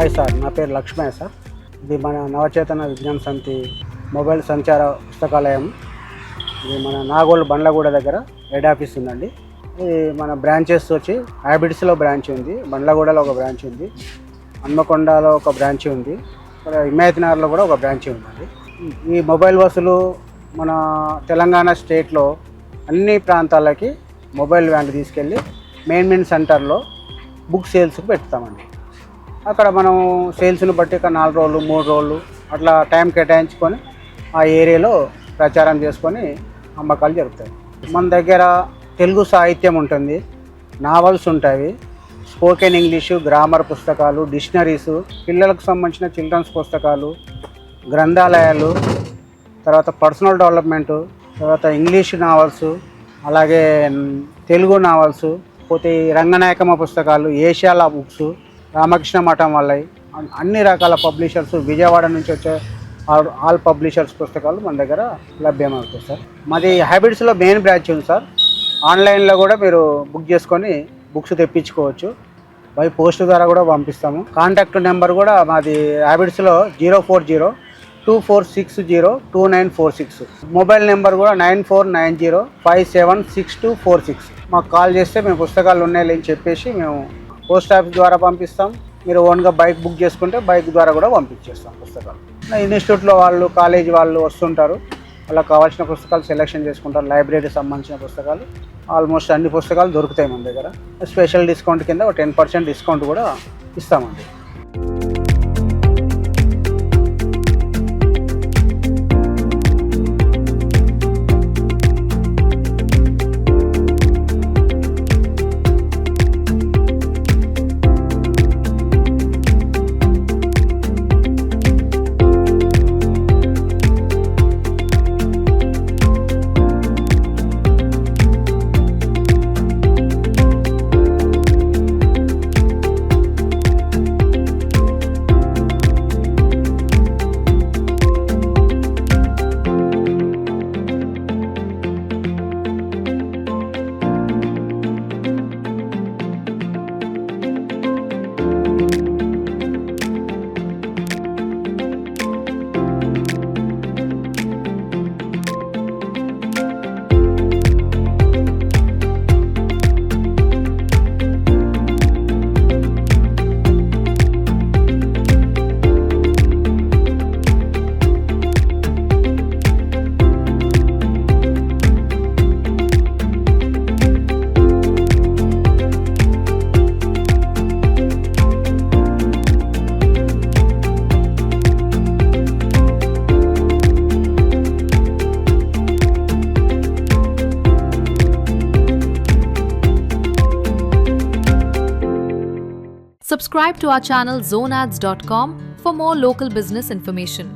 Hi sir, నా పేరు Lakshmaiah sir. ఇది మన నవచేతన విజ్ఞాన సమితి మొబైల్ సంచార పుస్తకాలయం. ఇది మన నాగోల్ బండ్లగూడ దగ్గర హెడ్ ఆఫీస్ ఉందండి. ఇది మన బ్రాంచెస్ వచ్చి హ్యాబిట్స్లో బ్రాంచ్ ఉంది, బండ్లగూడలో ఒక బ్రాంచ్ ఉంది, హన్మకొండలో ఒక బ్రాంచ్ ఉంది, హిమాయత్ నగర్లో కూడా ఒక బ్రాంచ్ ఉందండి. ఈ మొబైల్ బస్సులు మన తెలంగాణ స్టేట్లో అన్ని ప్రాంతాలకి మొబైల్ వ్యాన్లు తీసుకెళ్ళి మెయిన్ సెంటర్లో బుక్ సేల్స్కి పెడతామండి. అక్కడ మనం సేల్స్ని బట్టి ఒక 4 రోజులు 3 రోజులు అట్లా టైం కేటాయించుకొని ఆ ఏరియాలో ప్రచారం చేసుకొని అమ్మకాలు జరుగుతాయి. మన దగ్గర తెలుగు సాహిత్యం ఉంటుంది, నావల్స్ ఉంటాయి, స్పోకెన్ ఇంగ్లీషు, గ్రామర్ పుస్తకాలు, డిక్షనరీసు, పిల్లలకు సంబంధించిన చిల్డ్రన్స్ పుస్తకాలు, గ్రంథాలయాలు, తర్వాత పర్సనల్ డెవలప్మెంటు, తర్వాత ఇంగ్లీష్ నావల్సు, అలాగే తెలుగు నావల్సు, పోతే రంగనాయకమ్మ పుస్తకాలు, ఏషియాల బుక్స్, రామకృష్ణ మఠం వాళ్ళవి, అన్ని రకాల పబ్లిషర్స్, విజయవాడ నుంచి వచ్చే ఆల్ పబ్లిషర్స్ పుస్తకాలు మన దగ్గర లభ్యమవుతాయి సార్. మాది హ్యాబిట్స్లో మెయిన్ బ్రాంచ్ ఉంది సార్. ఆన్లైన్లో కూడా మీరు బుక్ చేసుకొని బుక్స్ తెప్పించుకోవచ్చు. బై పోస్ట్ ద్వారా కూడా పంపిస్తాము. కాంటాక్ట్ నెంబర్ కూడా మాది హ్యాబిట్స్లో 04024602946. మొబైల్ నెంబర్ కూడా 9490576246. మాకు కాల్ చేస్తే మేము పుస్తకాలు ఉన్నాయని చెప్పేసి మేము పోస్ట్ ఆఫీస్ ద్వారా పంపిస్తాం. మీరు ఓన్గా బైక్ బుక్ చేసుకుంటే బైక్ ద్వారా కూడా పంపించేస్తాం పుస్తకాలు. ఇన్స్టిట్యూట్లో వాళ్ళు, కాలేజీ వాళ్ళు వస్తుంటారు, వాళ్ళకి కావాల్సిన పుస్తకాలు సెలెక్షన్ చేసుకుంటారు. లైబ్రరీకి సంబంధించిన పుస్తకాలు ఆల్మోస్ట్ అన్ని పుస్తకాలు దొరుకుతాయి మన దగ్గర. స్పెషల్ డిస్కౌంట్ కింద ఒక 10% డిస్కౌంట్ కూడా ఇస్తామండి. Subscribe to our channel zoneads.com for more local business information.